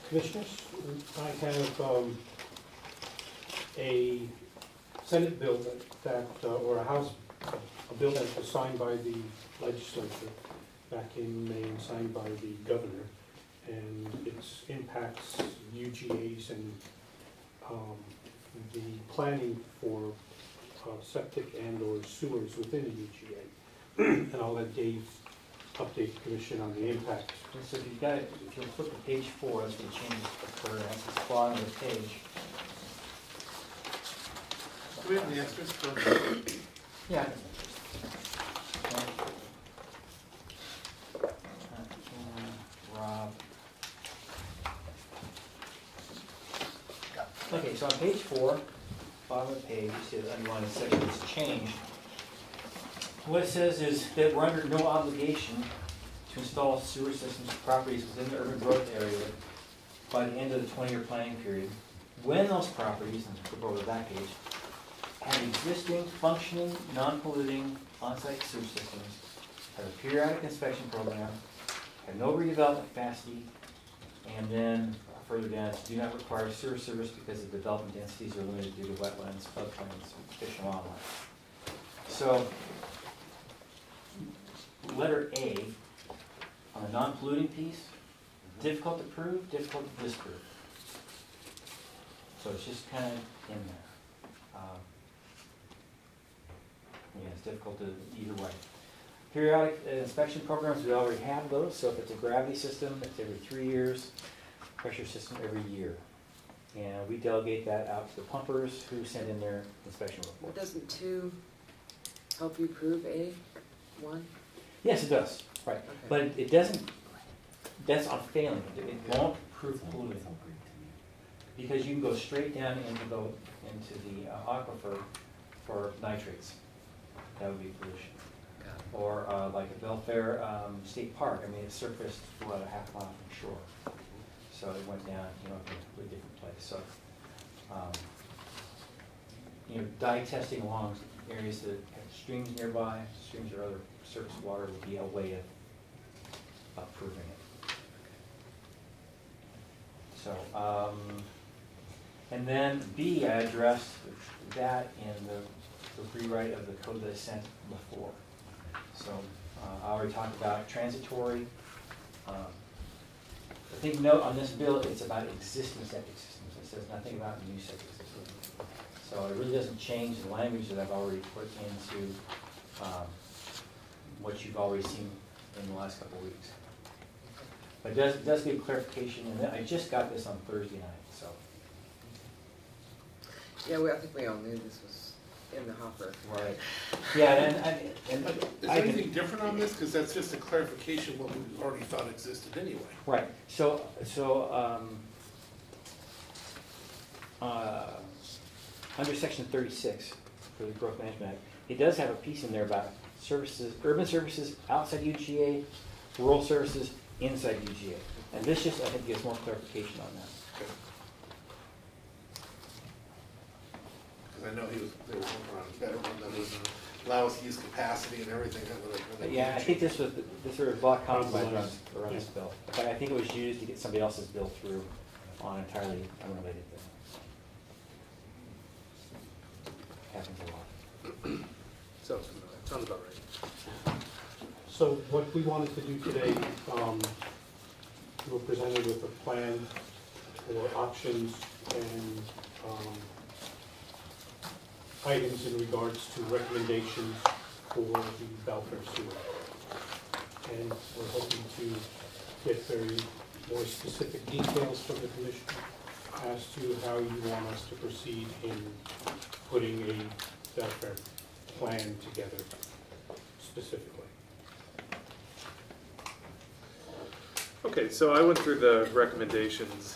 Commissioners, I have a Senate bill or a bill that was signed by the legislature back in May and signed by the governor, and it impacts UGAs and the planning for septic and or sewers within a UGA. And I'll let Dave update the commission on the impact. So if you've got it, if you'll flip to page 4, that's where the changes occur. That's the bottom of the page. Do we have the extras for? Yeah. Rob. Okay, so on page 4, bottom of the page, you see the underlined section that's changed. What it says is that we're under no obligation to install sewer systems to properties within the urban growth area by the end of the 20-year planning period, when those properties, and flip over to that page, have existing, functioning, non-polluting on-site sewer systems, have a periodic inspection program, have no redevelopment capacity, and then further down, do not require sewer service because the development densities are limited due to wetlands, floodplains, fish and wildlife. So, letter A, on the non-polluting piece, difficult to prove, difficult to disprove. So it's just kind of in there. Yeah, it's difficult to either way. Periodic inspection programs, we already have those. So if it's a gravity system, it's every 3 years. Pressure system every year. And we delegate that out to the pumpers who send in their inspection report. Doesn't 2 help you prove A, 1? Yes, it does. Right. Okay. But it doesn't, that's on failing. It won't prove polluting. Because you can go straight down into the aquifer for nitrates. That would be pollution. Or like a Belfair State Park. I mean, it surfaced about a half mile from shore. So it went down, to a completely different place. So, dye testing along areas that have streams nearby, streams or other surface water would be a way of proving it. So, and then B, I addressed that in the rewrite of the code that I sent before. So I already talked about transitory. I think note on this bill, it's about existing septic systems. It says nothing about new septic systems. So it really doesn't change the language that I've already put into what you've already seen in the last couple of weeks. But it does give clarification, and I just got this on Thursday night. So. Yeah, I think we all knew this was in the hopper. Right. Yeah, and is there anything different on this? Because that's just a clarification of what we already thought existed anyway. Right. So under section 36 for the Growth Management Act, it does have a piece in there about services, urban services outside UGA, rural services inside UGA. And this just, I think, gives more clarification on that. Okay. Because I know they were working on a better one that was allow us to use capacity and everything. Yeah, I think this was a block compromise around this bill. But I think it was used to get somebody else's bill through on an entirely unrelated thing. Happens a lot. Sounds about right. So what we wanted to do today, we were presented with a plan for options and items in regards to recommendations for the Belfair sewer. And we're hoping to get very more specific details from the commission as to how you want us to proceed in putting a Belfair plan together specifically. Okay, so I went through the recommendations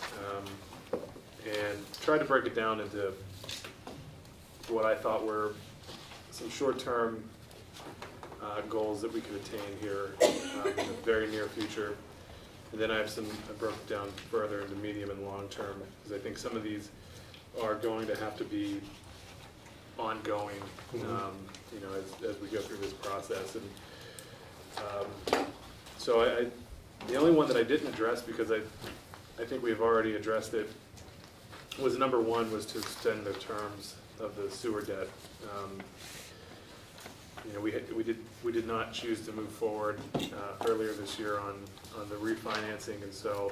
and tried to break it down into what I thought were some short-term goals that we could attain here in the very near future. And then I broke it down further into medium and long-term, because I think some of these are going to have to be ongoing, as we go through this process. And so the only one that I didn't address, because I I think we've already addressed it, was number one was to extend the terms of the sewer debt. You know, we did not choose to move forward earlier this year on the refinancing, and so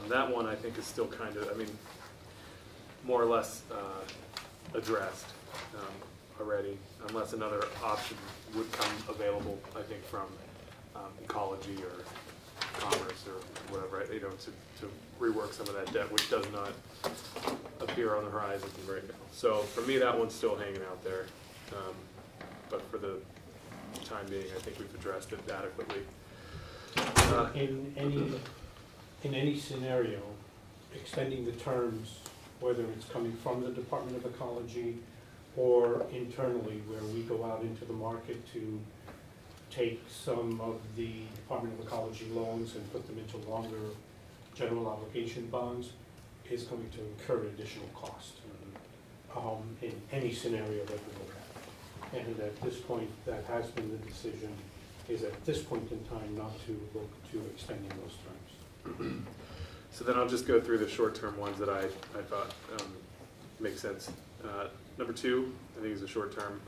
that one I think is still kind of, I mean, more or less addressed already, unless another option would come available, I think, from ecology or commerce or whatever, you know, to rework some of that debt, which does not appear on the horizon right now. So for me, that one's still hanging out there. But for the time being, I think we've addressed it adequately. In any scenario, extending the terms, whether it's coming from the Department of Ecology or internally, where we go out into the market to take some of the Department of Ecology loans and put them into longer general obligation bonds, is going to incur additional cost in any scenario that we look at. And at this point, that has been the decision, is at this point in time not to look to extending those terms. So then I'll just go through the short-term ones that I thought make sense. Number 2, I think, is a short-term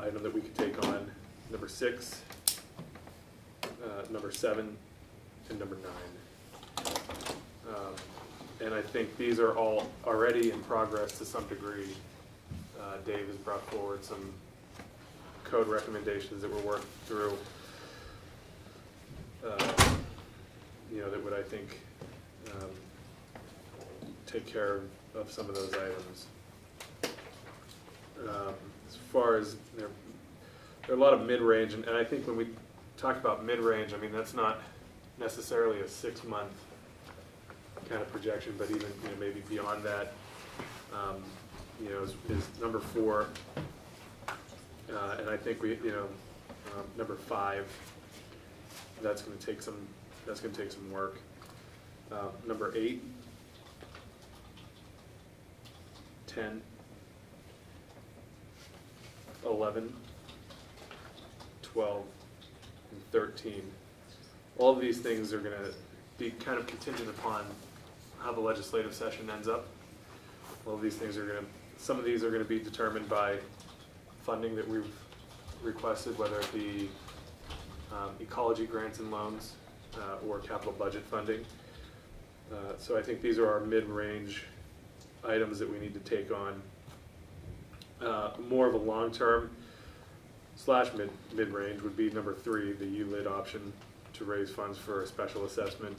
item that we could take on. Number 6, number 7, and number 9. And I think these are all already in progress to some degree. Dave has brought forward some code recommendations that we're working through, you know, that would, I think, take care of some of those items. As far as, there are a lot of mid-range, and I think when we talk about mid-range, I mean, that's not necessarily a 6-month kind of projection, but even, you know, maybe beyond that. You know, is number 4, and I think we, you know, number 5. That's going to take some. That's going to take some work. Number 8, 10, 11, 12, and 13. All of these things are going to be kind of contingent upon how the legislative session ends up. All of these things are going to. Some of these are going to be determined by funding that we've requested, whether it be ecology grants and loans or capital budget funding. So I think these are our mid-range items that we need to take on. More of a long-term / mid-range would be number 3, the ULID option to raise funds for a special assessment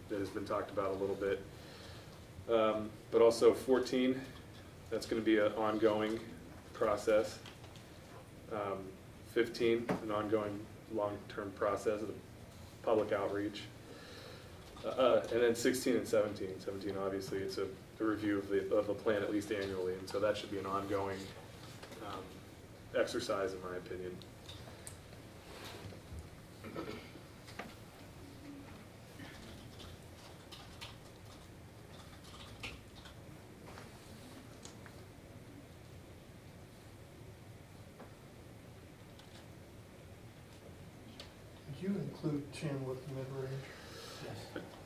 that has been talked about a little bit. But also 14, that's going to be an ongoing process. 15, an ongoing long-term process of the public outreach. And then 16 and 17. 17, obviously, it's a review of the plan at least annually, and so that should be an ongoing exercise, in my opinion. Did you include 10 with the mid-range?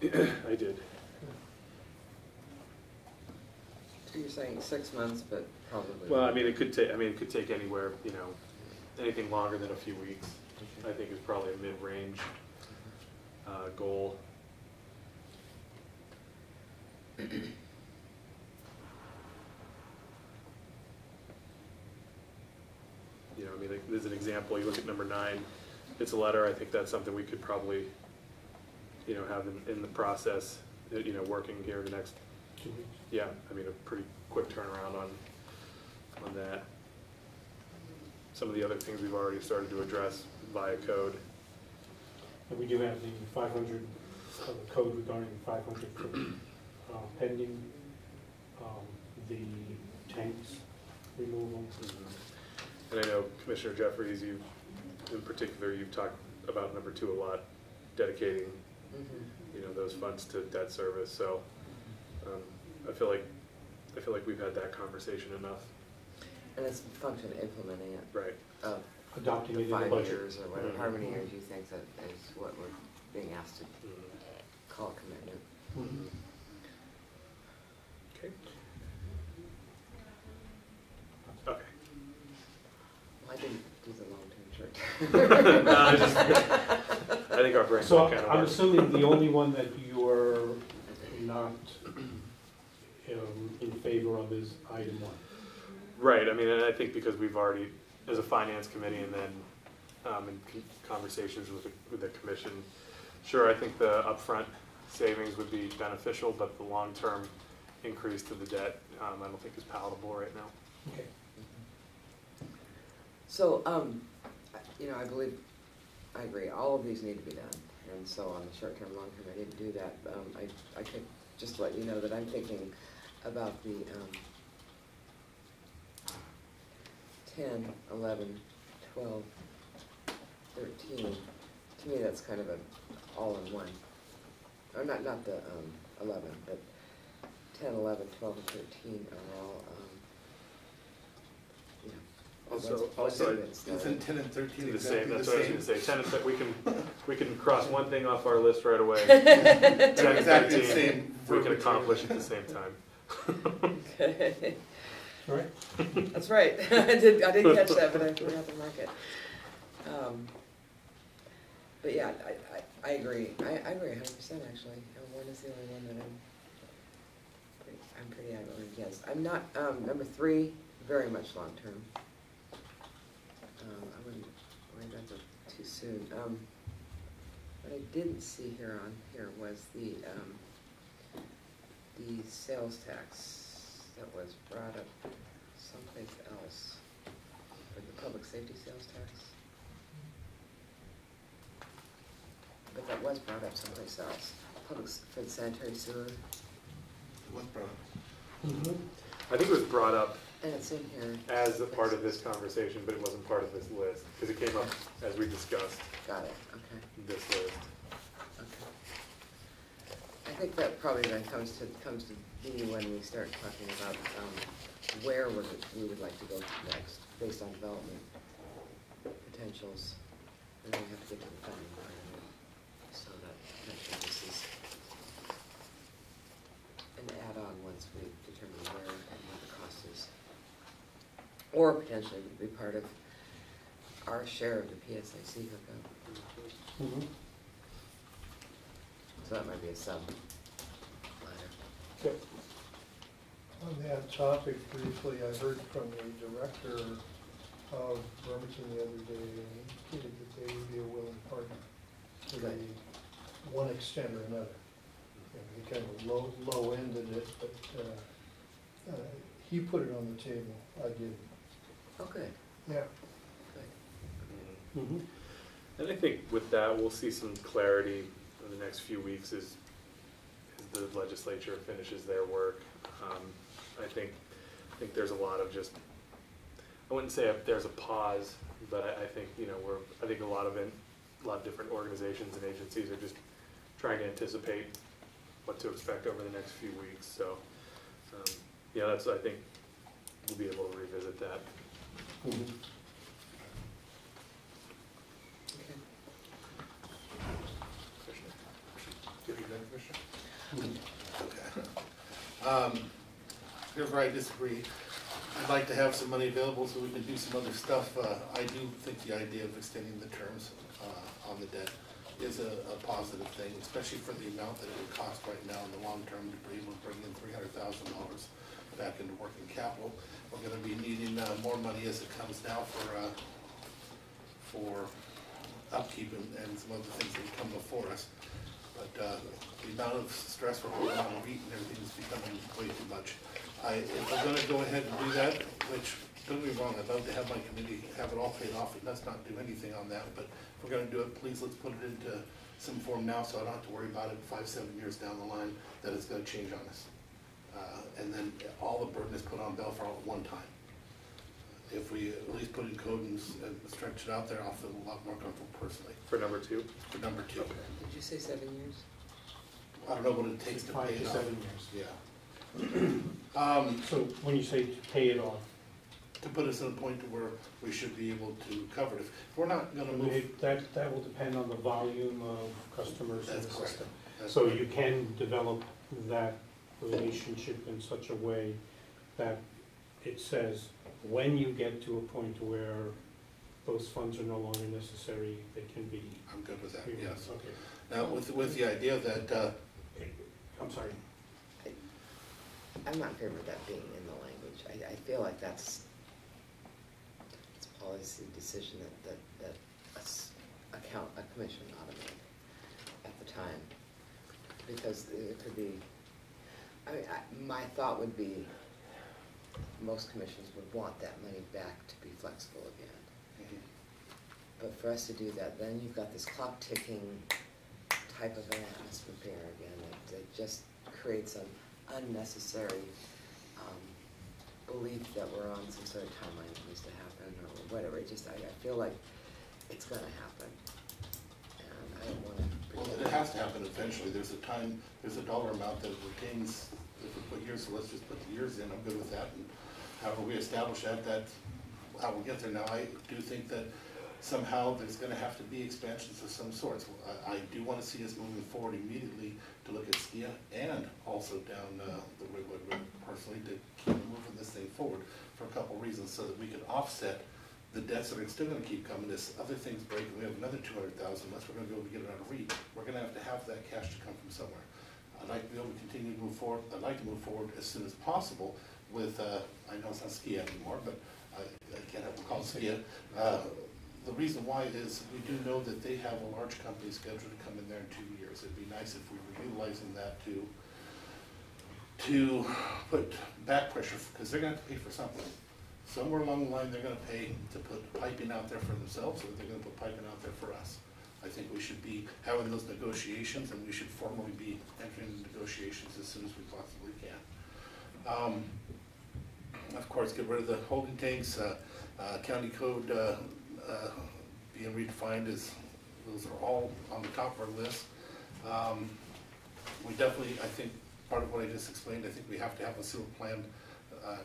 Yes. I did. So you're saying 6 months, but probably. Well, I mean, it could take anywhere, you know, anything longer than a few weeks. I think is probably a mid-range goal. You know, I mean, like, there's an example. You look at number 9. It's a letter. I think that's something we could probably, you know, have in the process. You know, working here in the next 2 weeks. Yeah, I mean, a pretty quick turnaround on that. Some of the other things we've already started to address via code. And we do have the 500, code regarding 500 pending, the tanks removal. Mm-hmm. And I know Commissioner Jeffries, you in particular, you've talked about number 2 a lot, dedicating you know, those funds to debt service. So I feel like we've had that conversation enough. And it's a function of implementing it. Right. Of Adopting it the in the 5 budget. years or whatever. How many years do you think that is what we're being asked to call a commitment. Mhm. Okay. Okay. Well, I didn't do the long-term short. No, I think our brains So kind of I'm work. assuming the only one that you're not in favor of is item 1. Right, I mean, and I think because we've already, as a finance committee and then in conversations with the commission, sure, I think the upfront savings would be beneficial, but the long-term increase to the debt, I don't think is palatable right now. Okay. So, I believe, I agree, all of these need to be done. And so on the short-term, long-term, I didn't do that. I could just let you know that I'm thinking about the 10, 11, 12, 13. To me, that's kind of a all-in-one. Or not the 11, but 10, 11, 12, and 13 are all, Also, Isn't 10 and 13 the exactly same, the that's what I was same? gonna say, 10 and we can cross one thing off our list right away. 10 and Exactly the 13, same. we can accomplish at the same time. Okay. All right. That's right. I didn't catch that, but I forgot to mark it. But yeah, I agree. I agree 100% actually. One is the only one that I'm pretty adamantly against. I'm not, number 3, very much long-term. I wouldn't worry about that too soon. What I didn't see here was the sales tax that was brought up someplace else, for the public safety sales tax. But that was brought up someplace else, for the sanitary sewer, What, bro? Mhm. I think it was brought up and it's in here. as a part of this conversation, but it wasn't part of this list, because it came up as we discussed Got it, okay, this list. okay. I think that probably then comes to be when we start talking about, where we would like to go next, based on development potentials. And then we have to get to the funding part of it, so that potentially this is an add-on once we determine where and what the cost is. Or potentially would be part of our share of the PSIC hookup, Mhm. so that might be a sub-ladder. Okay. On that topic briefly, I heard from the director of Bremerton the other day, and he indicated that they would be a willing partner to the Good. one extent or another. He kind of low-ended it, but he put it on the table, I didn't. Oh, good, Yeah. good. Mhm. And I think with that, we'll see some clarity in the next few weeks as the legislature finishes their work. I think there's a lot of just, I wouldn't say there's a pause, but I think, I think a lot of different organizations and agencies are just trying to anticipate what to expect over the next few weeks. So, I think we'll be able to revisit that. Mhm. Okay. Give you that, Commissioner? Okay. Here's where I disagree. I'd like to have some money available so we can do some other stuff. I do think the idea of extending the terms on the debt is a positive thing, especially for the amount that it would cost right now in the long term to be able to bring in $300,000 back into working capital. We're gonna be needing more money as it comes now for upkeep and some other things that come before us. But the amount of stress we're putting on wheat and everything is becoming way too much. If we're gonna go ahead and do that, which, don't get me wrong, I'd love to have my committee have it all paid off, and let's not do anything on that, but if we're gonna do it, please let's put it into some form now, so I don't have to worry about it 5-7 years down the line, that it's gonna change on us. And then all the burden is put on Belfair all at one time. If we at least put in code and stretch it out there, I'll feel a lot more comfortable personally, For number 2? for number 2. Okay. Did you say 7 years? I don't know what it takes to 5 pay to it off. 7 years. Yeah. So when you say to pay it off, To put us in a point to where we should be able to cover it. If we're not gonna move, that will depend on the volume of customers in that's the correct. system. So you can develop that relationship in such a way that it says, when you get to a point where those funds are no longer necessary, they can be. I'm good with that, removed. yes. Okay. Now, with the idea that, I'm sorry. I'm not in favor of that being in the language. I feel like it's a policy decision that a commission ought to make at the time. Because it could be, my thought would be, most commissions would want that money back to be flexible again. But for us to do that, then you've got this clock ticking type of an atmosphere again, that just creates an unnecessary belief that we're on some sort of timeline that needs to happen, or whatever. I feel like it's gonna happen, and I don't wanna well, pretend. it has to happen eventually. There's a dollar amount that retains, if we put years, so let's just put the years in, I'm good with that. And however we establish that, that's how we get there. Now, I do think that somehow there's gonna have to be expansions of some sorts. I do wanna see us moving forward immediately to look at SKIA and also down the Redwood Road personally to keep moving this thing forward for a couple reasons, so that we can offset the debts that are still gonna keep coming. As other things break, we have another 200,000, unless we're gonna be able to get it out of REIT, we're gonna have to have that cash to come from somewhere. I'd like to be able to continue to move forward. I'd like to move forward as soon as possible with, I know it's not SKIA anymore, but I can't have them call it SKIA. The reason why is we do know that they have a large company scheduled to come in there in 2 years. It'd be nice if we were utilizing that to put back pressure, because they're gonna have to pay for something. Somewhere along the line, they're gonna pay to put piping out there for themselves, or they're gonna put piping out there for us. I think we should be having those negotiations, and we should formally be entering the negotiations as soon as we possibly can. Of course, get rid of the holding tanks, county code being redefined, those are all on the top of our list. We definitely, I think, part of what I just explained, I think we have to have a sewer plan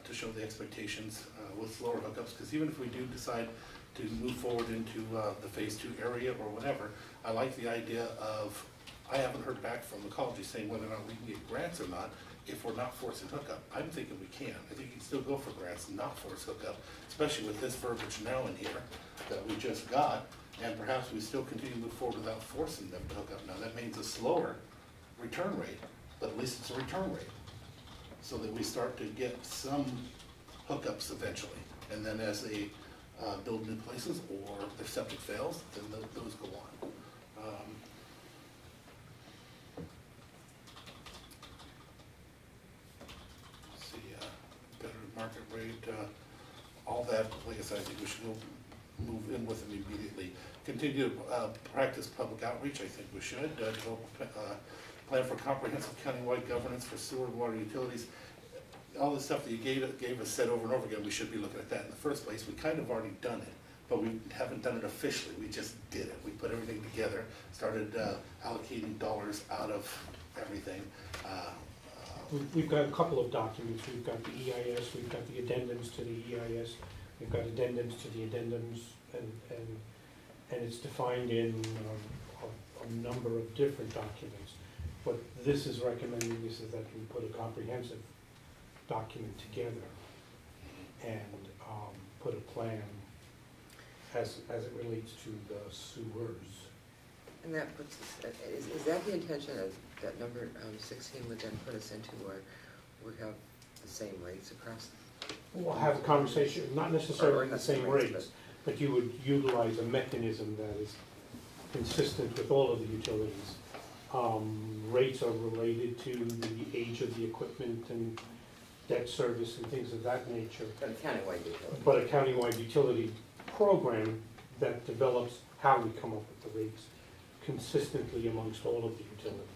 to show the expectations with slower hookups, because even if we do decide to move forward into the phase 2 area or whatever, I like the idea of, I haven't heard back from ecology saying whether or not we can get grants or not if we're not forcing hookup. I'm thinking we can. I think you can still go for grants and not force hookup, especially with this verbiage now in here that we just got, and perhaps we still continue to move forward without forcing them to hook up. Now, that means a slower return rate, but at least it's a return rate, so that we start to get some hookups eventually. And then as they build new places or their septic fails, then those go on. Let's see, better market rate, all that, like I said, I think we should move in with them immediately. Continue to practice public outreach, I think we should. Develop plan for comprehensive countywide governance for sewer and water utilities. All the stuff that you gave us said over and over again, we should be looking at that in the first place. We kind of already done it, but we haven't done it officially. We just did it. We put everything together, started allocating dollars out of everything. We've got a couple of documents. We've got the EIS, we've got the addendums to the EIS, we've got addendums to the addendums, and it's defined in a number of different documents. What this is recommending is that we put a comprehensive document together and put a plan as it relates to the sewers. And that puts us, is that the intention of that number 16 would then put us into where we have the same rates across? We'll have a conversation, not necessarily the same rates, but you would utilize a mechanism that is consistent with all of the utilities. Rates are related to the age of the equipment and debt service and things of that nature. But a countywide utility. But a countywide utility program that develops how we come up with the rates consistently amongst all of the utilities.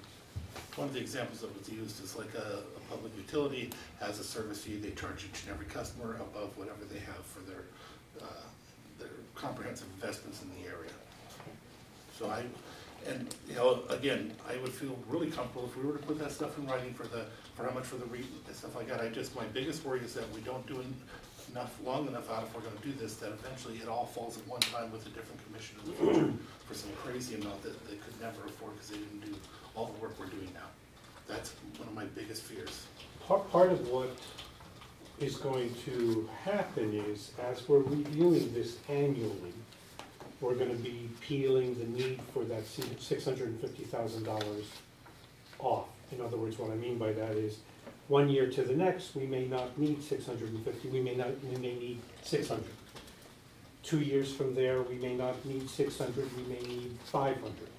One of the examples that was used is like a public utility has a service fee. They charge each and every customer above whatever they have for their comprehensive investments in the area. So again, I would feel really comfortable if we were to put that stuff in writing for how much for the REIT and stuff like that. My biggest worry is that we don't do long enough out if we're gonna do this, that eventually it all falls at one time with a different commission in the future for some crazy amount that they could never afford because they didn't do all the work we're doing now. That's one of my biggest fears. Part of what is going to happen is, as we're reviewing this annually, we're gonna be peeling the need for that $650,000 off. In other words, what I mean by that is, 1 year to the next, we may not need 650, we may need 600. 2 years from there, we may not need 600, we may need 500.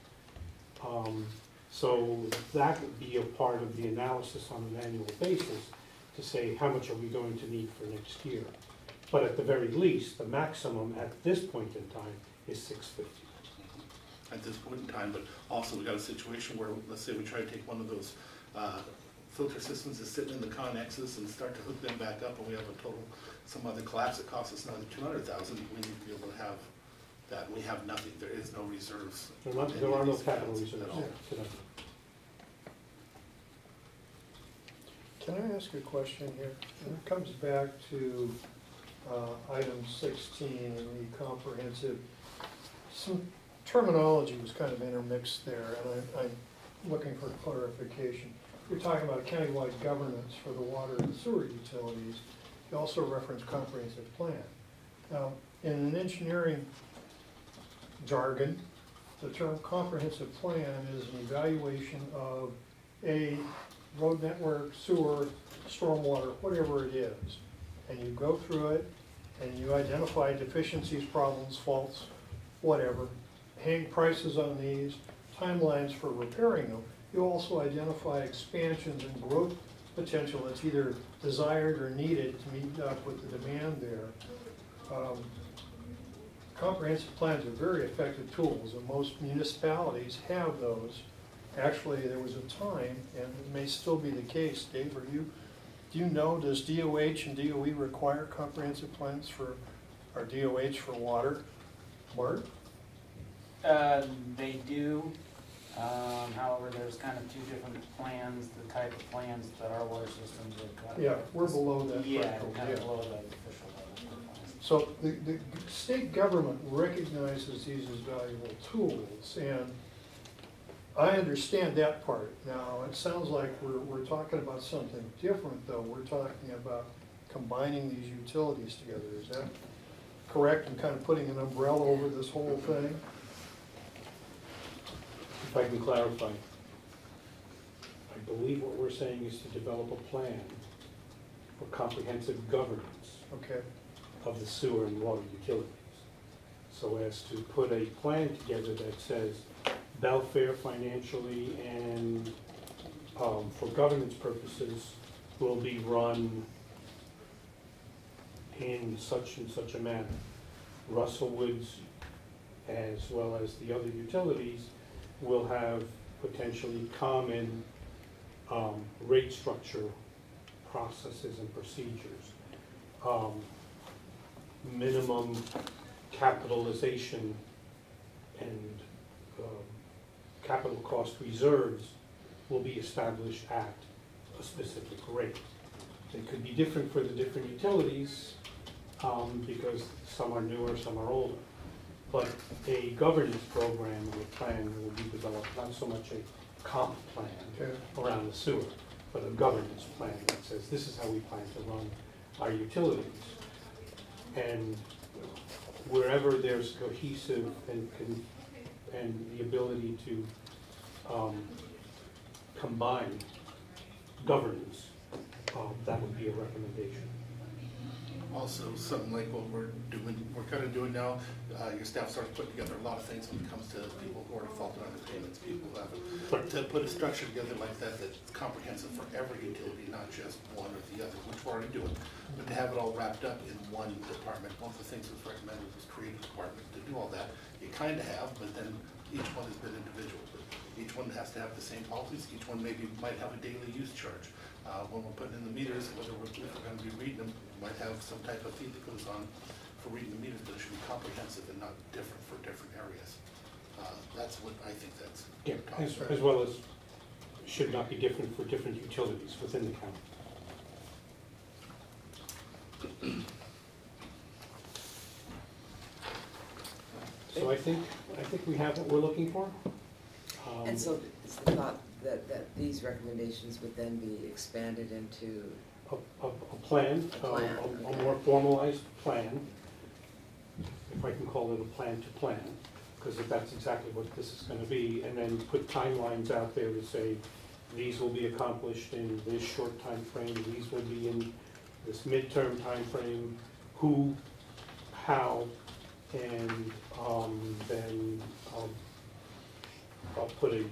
So that would be a part of the analysis on an annual basis to say how much are we going to need for next year. But at the very least, the maximum at this point in time is 650. At this point in time, but also we got a situation where, let's say we try to take one of those filter systems that's sitting in the connexes and start to hook them back up, and we have a total, some other collapse that costs us another 200,000, we need to be able to have that, and we have nothing, there is no reserves. There are no capital reserves at all. today. Can I ask a question here? And it comes back to item 16 in the comprehensive. Some terminology was kind of intermixed there, and I'm looking for clarification. You're talking about countywide governance for the water and sewer utilities. You also reference comprehensive plan. Now, in an engineering jargon, the term comprehensive plan is an evaluation of a road network, sewer, stormwater, whatever it is. And you go through it and you identify deficiencies, problems, faults, whatever, hang prices on these, timelines for repairing them. You also identify expansions and growth potential that's either desired or needed to meet up with the demand there. Comprehensive plans are very effective tools, and most municipalities have those. Actually, there was a time, and it may still be the case, Dave, do you know, does DOH and DOE require comprehensive plans for, or DOH for water? Bart? They do. However, there's kind of two different plans, the type of plans that our water systems are kind of. Yeah, we're below that Yeah, threshold, we're kind of yeah. below that official level. So the state government recognizes these as valuable tools, and I understand that part. Now, it sounds like we're talking about something different, though. We're talking about combining these utilities together. Is that correct? And kind of putting an umbrella over this whole thing? If I can clarify, I believe what we're saying is to develop a plan for comprehensive governance Okay. of the sewer and water utilities. So as to put a plan together that says Belfair financially and for governance purposes will be run in such and such a manner. Russell Woods, as well as the other utilities, will have potentially common rate structure processes and procedures. Minimum capitalization and capital cost reserves will be established at a specific rate. It could be different for the different utilities because some are newer, some are older. But a governance program or plan will be developed, not so much a comp plan around the sewer, but a governance plan that says this is how we plan to run our utilities. And wherever there's cohesive and the ability to combine governance, that would be a recommendation. Also, something like what we're kind of doing now, your staff starts putting together a lot of things when it comes to people who are defaulted on their payments, people who haven't. But to put a structure together like that that's comprehensive for every utility, not just one or the other, which we're already doing, but to have it all wrapped up in one department. One of the things that was recommended was create a department to do all that. You kind of have, but then each one has been individual. But each one has to have the same policies. Each one maybe might have a daily use charge. When we're putting in the meters, whether if we're going to be reading them, we might have some type of fee that goes on for reading the meters, but it should be comprehensive and not different for different areas. That's what I think that's. Yeah, as well as should not be different for different utilities within the county. So I think we have what we're looking for. And so it's the thought that these recommendations would then be expanded into, A plan, A plan, a okay. more formalized plan, if I can call it a plan to plan, because that's exactly what this is gonna be, and then put timelines out there to say, these will be accomplished in this short time frame. These will be in this midterm time frame. Who, how, and then I'll put a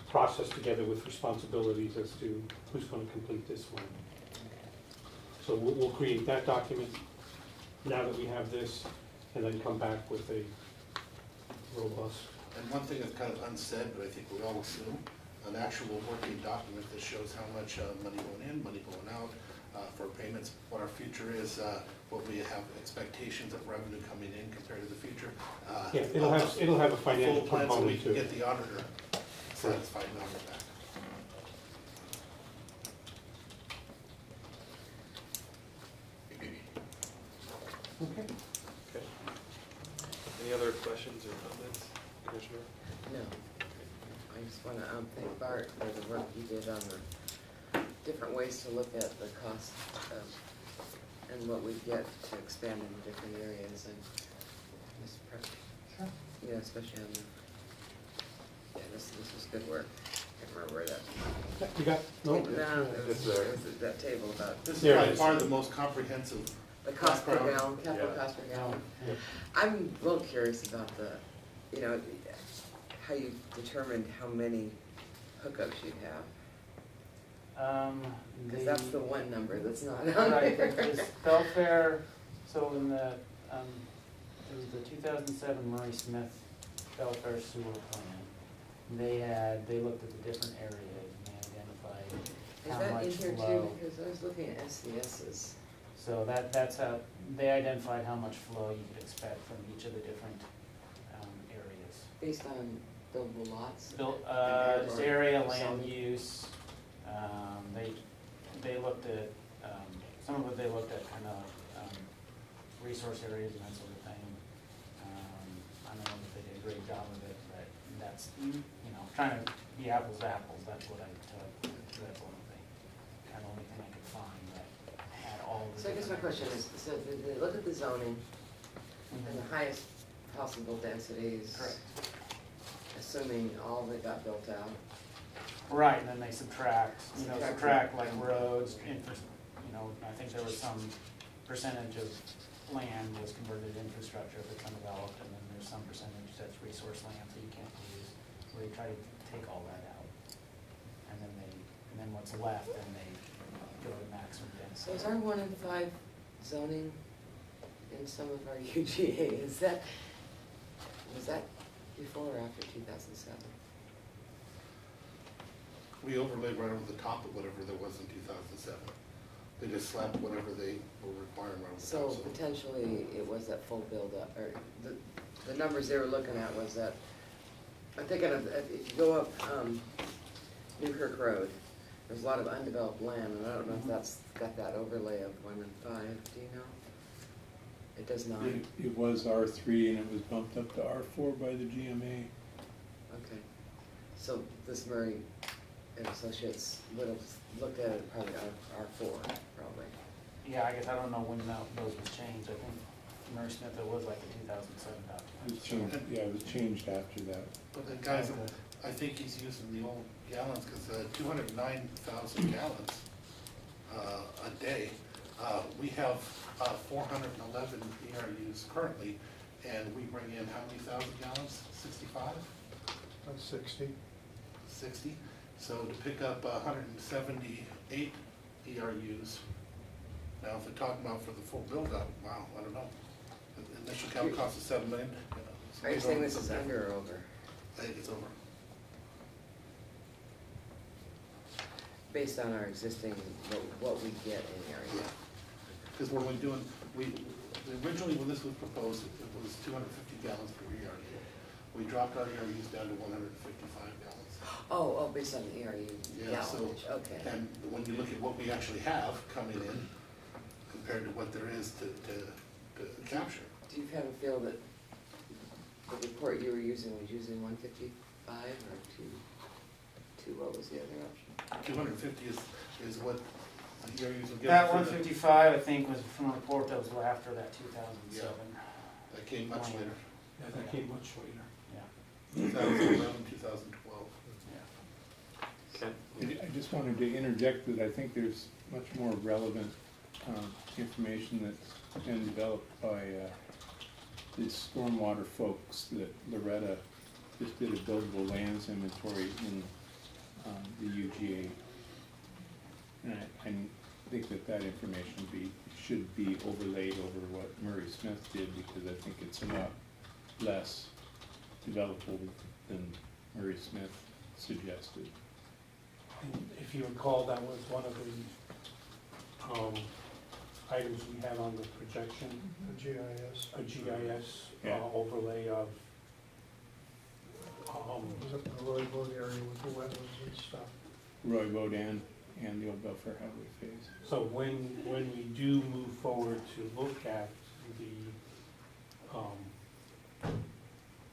process together with responsibilities as to who's gonna complete this one. So we'll create that document now that we have this, and then come back with a robust. And one thing that's kind of unsaid, but I think we all assume, an actual working document that shows how much money going in, money going out for payments, what our future is, what we have expectations of revenue coming in compared to the future. Yeah, it'll have a financial Full plan so we component can to it. get the auditor satisfied number back. Okay. Okay. Any other questions or comments, Commissioner? no. I just wanna thank Bart for the work he did on the different ways to look at the cost and what we get to expand in different areas and this, Sure. yeah, especially on the, yeah, this was good work. I can't remember where that. Yeah, you got, no? No, it was, It's there. it was that table about This is There it by is. far the most comprehensive. the cost per Background. gallon, capital Yeah. cost per gallon. Yeah. I'm a little curious about the, you know, how you determined how many hookups you'd have. Because that's the one number that's not on Right, there. this Belfair, so in the, it was the 2007 Murray Smith Belfair sewer plan. They looked at the different areas and they identified Is how that in much here flow. too? Because I was looking at SCS's. So that's how, they identified how much flow you could expect from each of the different areas. Based on buildable lots? This area, land Zoning. use, they looked at, some of it they looked at kind of resource areas and that sort of thing. I don't know if they did a great job of it, but that's, you know, trying to be apples to apples, that's what I took. That's the only thing, kind of only thing I could find that had all the. So I guess my different question areas. is, so they look at the zoning and the Mhm. highest possible densities, Correct. assuming all that got built out. Right, and then they subtract Subtract like what? roads, I think there was some percentage of land was converted to infrastructure if it's undeveloped, and then there's some percentage that's resource land that you can't use, where you try to take all that out. And then what's left, then they go to maximum So density. is our 1 in 5 zoning in some of our UGA, was that before or after 2007? We overlaid right over the top of whatever there was in 2007. They just slapped whatever they were requiring right over the So top. potentially it was that full build-up, or the numbers they were looking at was that, I'm thinking of, if you go up Newkirk Road, there's a lot of undeveloped land, and I don't know if that's got that overlay of 1 in 5, do you know? It does not, It was R3 and it was bumped up to R4 by the GMA. okay. So this Murray and Associates would have looked at it probably R4, probably. Yeah, I guess I don't know when those was changed, I think Murray Smith, it was like a 2007 It was document. changed, yeah, it was changed after that. But the guys, I think he's using the old gallons, because 209,000 gallons a day. We have 411 ERUs currently, and we bring in how many thousand gallons? 65? About 60. 60? So to pick up 178 ERUs, now if they're talking about for the full build-up, wow, I don't know. The initial capital cost is $7 million. So Are you we saying don't- this is under or over, I think it's over. based on our existing, what we get in area? Because when we're doing, originally when this was proposed, it was 250 gallons per ERU. We dropped our ERUs down to 155 gallons. Oh, based on the ERU Yeah, so, gallonage, okay. and when you look at what we actually have coming in compared to what there is to capture, Do you have a feel that the report you were using was using 155 or what was the other option? 250 is what you're using. That 155, I think, was from a report that was after that 2007. That came much later, Yeah, that came much later. Yeah. 2011, 2012. Ken? I just wanted to interject that I think there's much more relevant information that's been developed by the stormwater folks, that Loretta just did a buildable lands inventory in the UGA. And I think that information should be overlaid over what Murray Smith did, because I think it's a lot less developable than Murray Smith suggested. And if you recall, that was one of the items we had on the projection, The GIS. a GIS Yeah. overlay of, It was up in the Roy Road area with the wetlands and stuff. Roy Bodan and the old Belfair Highway phase. so when we do move forward to look at the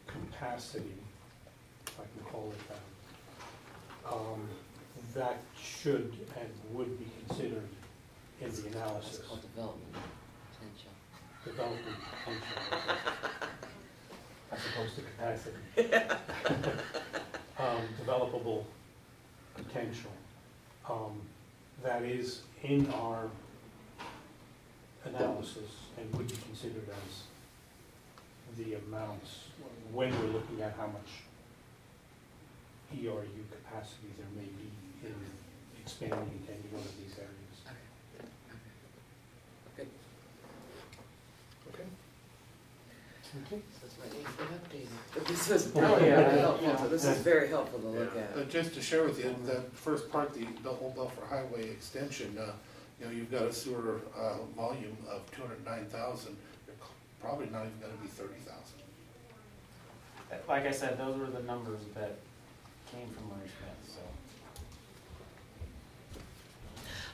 capacity, if I can call it that, that should and would be considered in the analysis. It's called development potential. Development potential, as opposed to capacity. Developable potential. That is in our analysis and would be considered as the amounts when we're looking at how much ERU capacity there may be in expanding into any one of these areas. Good. Okay. Okay. So that's my input update. But this is Oh, really yeah, very helpful. yeah. So this is very helpful to look Yeah. at. Just to share with you, that first part, the whole Belfair Highway extension, you've got a sewer volume of 209,000. You're probably not even going to be 30,000. Like I said, those were the numbers that came from Murray Smith, so.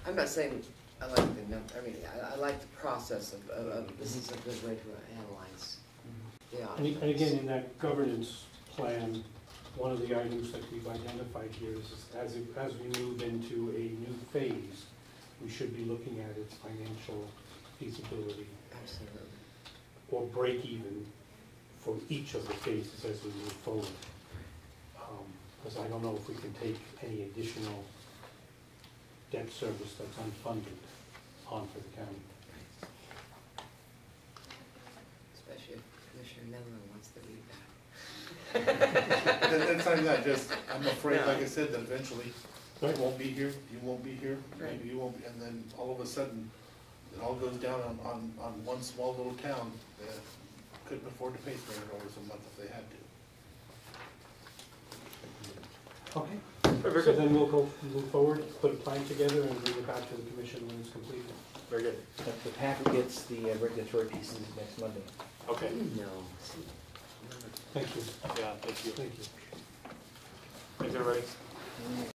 I'm not saying I like the number, I mean, I like the process of this is a good way to analyze the options. And again, in that governance plan, one of the items that we've identified here is as we move into a new phase, we should be looking at its financial feasibility Absolutely. or break even for each of the phases as we move forward. Because I don't know if we can take any additional debt service that's unfunded on for the county. Especially if Commissioner Medlin wants the read back. And it's not that, just, I'm afraid, No. like I said, that eventually you Right. won't be here, you won't be here, Right. maybe you won't, and then all of a sudden, it all goes down on one small little town that couldn't afford to pay $300 a month if they had to. Okay. Very So good. then we'll go, move forward, put a plan together and bring it back to the commission when it's completed. Very good. The packet gets the regulatory pieces next Monday. Okay. No. Thank you, Yeah, thank you. thank you. Thanks, everybody.